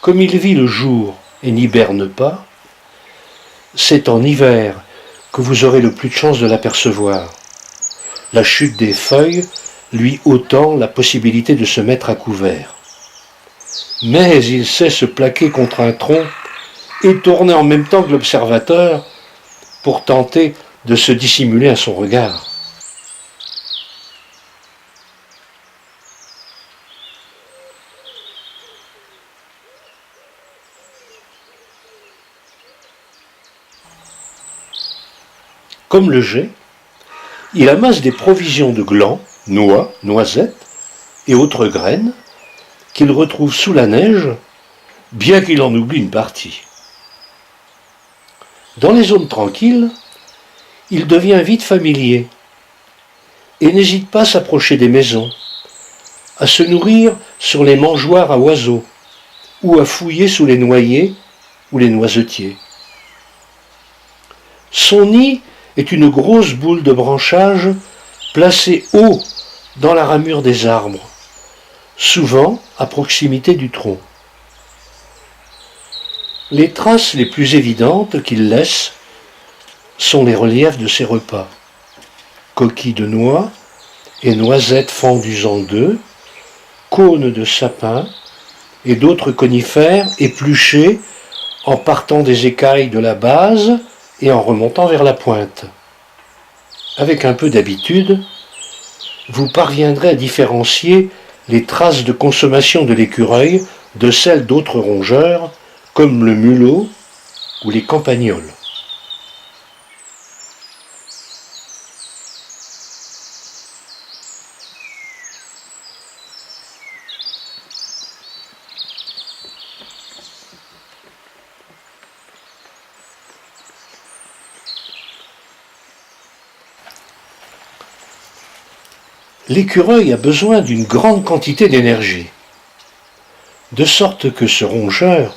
Comme il vit le jour et n'hiberne pas, c'est en hiver que vous aurez le plus de chance de l'apercevoir. La chute des feuilles lui ôtant la possibilité de se mettre à couvert. Mais il sait se plaquer contre un tronc et tourner en même temps que l'observateur pour tenter de se dissimuler à son regard. Comme le geai, il amasse des provisions de glands, noix, noisettes et autres graines qu'il retrouve sous la neige, bien qu'il en oublie une partie. Dans les zones tranquilles, il devient vite familier et n'hésite pas à s'approcher des maisons, à se nourrir sur les mangeoires à oiseaux ou à fouiller sous les noyers ou les noisetiers. Son nid est une grosse boule de branchage placée haut dans la ramure des arbres, souvent à proximité du tronc. Les traces les plus évidentes qu'il laisse sont les reliefs de ses repas. Coquilles de noix et noisettes fendues en deux, cônes de sapin et d'autres conifères épluchés en partant des écailles de la base et en remontant vers la pointe. Avec un peu d'habitude, vous parviendrez à différencier les traces de consommation de l'écureuil de celles d'autres rongeurs, comme le mulot ou les campagnols. L'écureuil a besoin d'une grande quantité d'énergie, de sorte que ce rongeur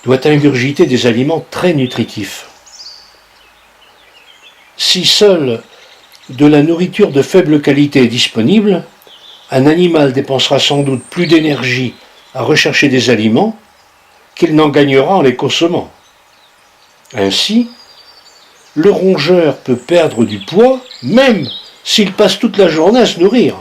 doit ingurgiter des aliments très nutritifs. Si seule de la nourriture de faible qualité est disponible, un animal dépensera sans doute plus d'énergie à rechercher des aliments qu'il n'en gagnera en les consommant. Ainsi, le rongeur peut perdre du poids même s'il passe toute la journée à se nourrir.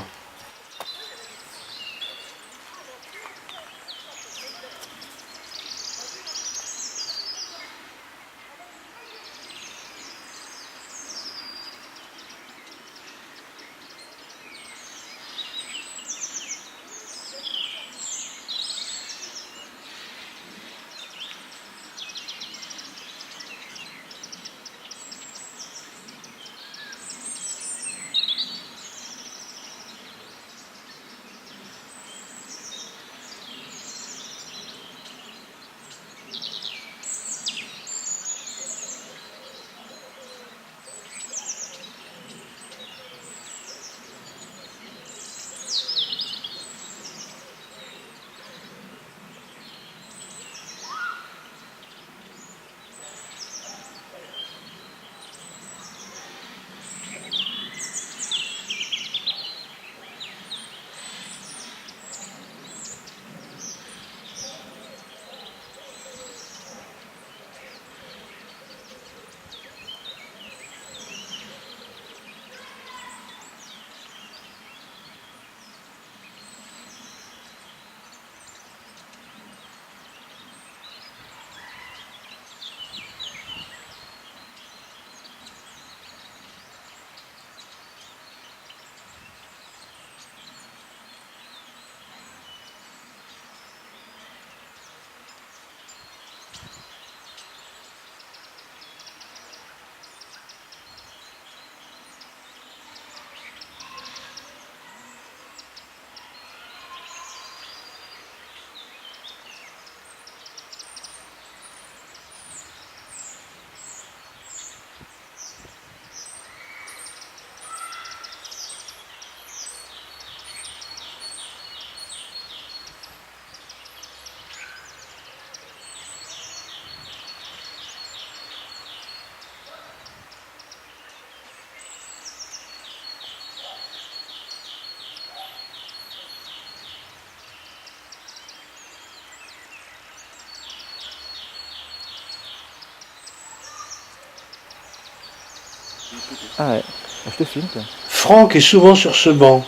Ah ouais, je te filme toi. Franck est souvent sur ce banc,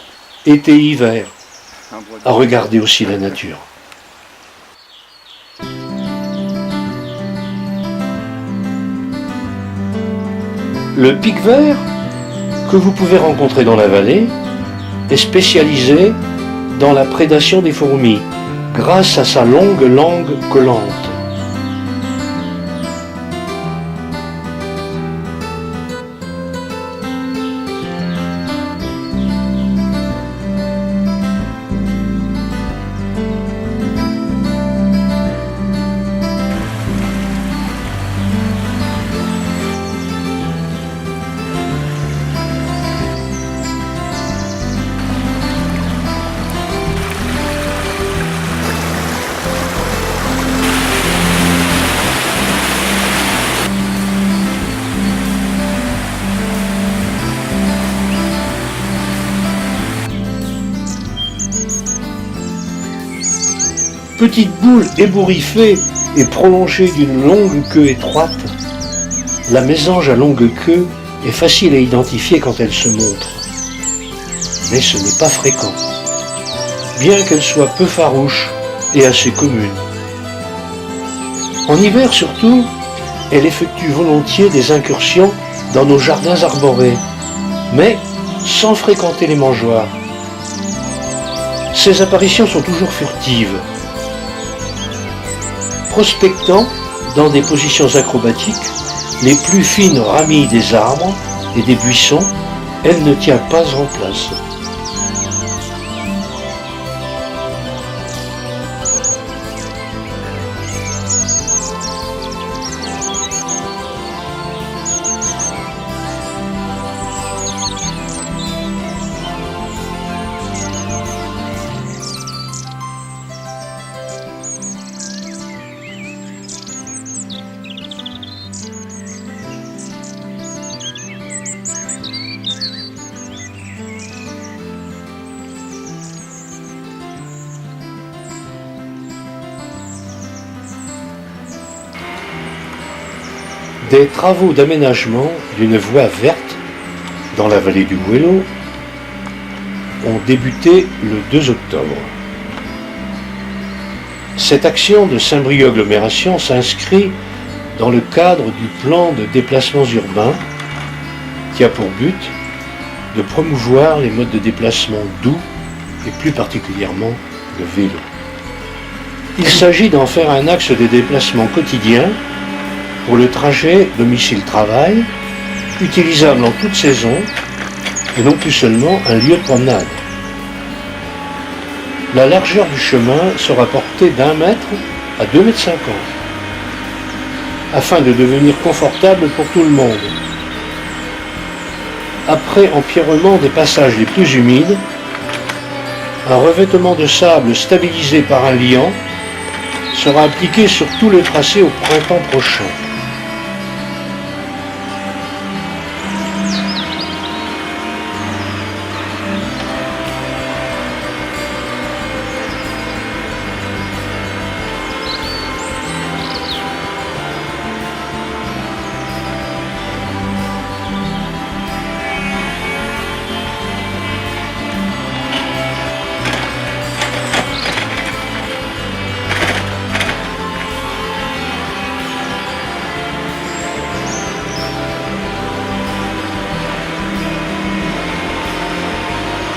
été et hiver, à regarder aussi la nature. Le pic-vert, que vous pouvez rencontrer dans la vallée, est spécialisé dans la prédation des fourmis, grâce à sa longue langue collante. Petite boule ébouriffée et prolongée d'une longue queue étroite, la mésange à longue queue est facile à identifier quand elle se montre. Mais ce n'est pas fréquent, bien qu'elle soit peu farouche et assez commune. En hiver surtout, elle effectue volontiers des incursions dans nos jardins arborés, mais sans fréquenter les mangeoires. Ses apparitions sont toujours furtives. Prospectant dans des positions acrobatiques les plus fines ramilles des arbres et des buissons, elle ne tient pas en place. Des travaux d'aménagement d'une voie verte dans la vallée du Gouello ont débuté le 2 octobre. Cette action de Saint-Brieuc Agglomération s'inscrit dans le cadre du plan de déplacements urbains qui a pour but de promouvoir les modes de déplacement doux et plus particulièrement le vélo. Il s'agit d'en faire un axe de déplacement quotidien pour le trajet domicile-travail, utilisable en toute saison et non plus seulement un lieu de promenade. La largeur du chemin sera portée d'1 mètre à 2,50 mètres, afin de devenir confortable pour tout le monde. Après empierrement des passages les plus humides, un revêtement de sable stabilisé par un liant sera appliqué sur tout le tracé au printemps prochain.